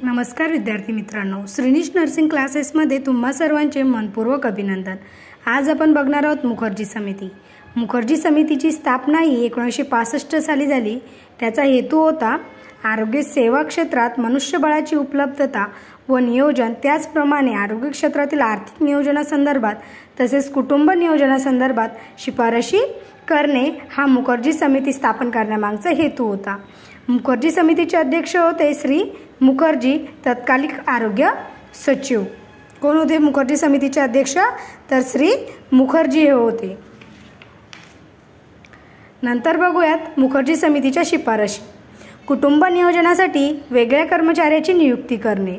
नमस्कार विद्यार्थी मित्रांनो, श्रीनिश नर्सिंग क्लासेसमध्ये तुम्हा सर्वांचे मनपूर्वक अभिनंदन। आज आपण बघणार आहोत मुखर्जी समिती। मुखर्जी समितीची स्थापना ही 1965 साली झाली। त्याचा हेतू होता आरोग्य सेवा क्षेत्रात मनुष्यबळाची उपलब्धता व नियोजन, त्याचप्रमाणे आरोग्य क्षेत्रातील आर्थिक नियोजनासंदर्भात तसेच कुटुंब नियोजनासंदर्भात शिफारशी करणे हा मुखर्जी समिती स्थापन करण्यामागचा हेतू होता। मुखर्जी समितीचे अध्यक्ष होते श्री मुखर्जी, तत्कालीन आरोग्य सचिव। कोण होते मुखर्जी समितीचे अध्यक्ष? तर श्री मुखर्जी हे होते। नंतर बघूयात मुखर्जी समितीच्या शिफारशी। कुटुंब नियोजनासाठी वेगळ्या कर्मचाऱ्याची नियुक्ती करणे।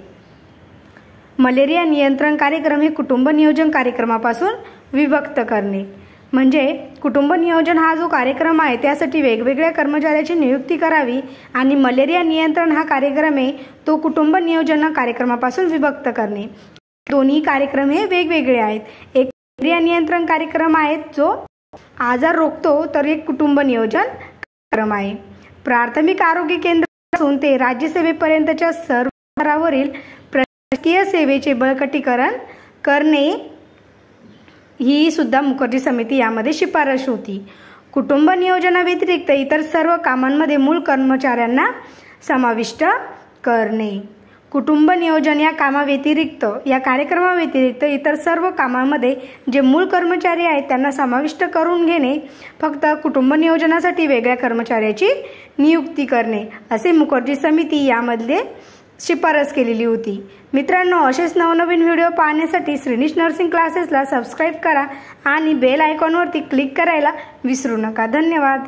मलेरिया नियंत्रण कार्यक्रम हे कुटुंब नियोजन कार्यक्रमापासून विभक्त करणे। म्हणजे कुटुंब नियोजन हा जो कार्यक्रम आहे त्यासाठी वेगवेगळ्या कर्मचाऱ्याची नियुक्ती करावी आणि मलेरिया नियंत्रण हा कार्यक्रम आहे तो कुटुंब नियोजन कार्यक्रमापासून विभक्त करणे। दोन्ही कार्यक्रम हे वेगवेगळे आहेत। एक मलेरिया नियंत्रण कार्यक्रम आहे जो आजार रोखतो, तर एक कुटुंब नियोजन कार्यक्रम आहे। प्राथमिक आरोग्य केंद्रापासून ते राज्यसेवेपर्यंतच्या सर्व स्तरावरील प्रशासकीय सेवेचे बळकटीकरण करणे ही सुद्धा मुखर्जी समिती यामध्ये शिफारस होती। कुटुंब नियोजनाव्यतिरिक्त इतर सर्व कामांमध्ये मूळ कर्मचाऱ्यांना समाविष्ट करणे। कुटुंब नियोजन या कामाव्यतिरिक्त, या कार्यक्रमाव्यतिरिक्त इतर सर्व कामांमध्ये जे मूळ कर्मचारी आहेत त्यांना समाविष्ट करून घेणे, फक्त कुटुंब नियोजनासाठी वेगळ्या कर्मचाऱ्याची नियुक्ती करणे, असे मुखर्जी समिती यामध्ये शिफारस केलेली होती। मित्रांनो, असेच नवनवीन व्हिडिओ पाहण्यासाठी श्रीनिश नर्सिंग क्लासेसला सबस्क्राइब करा आणि बेल आयकॉनवरती क्लिक करायला विसरू नका। धन्यवाद।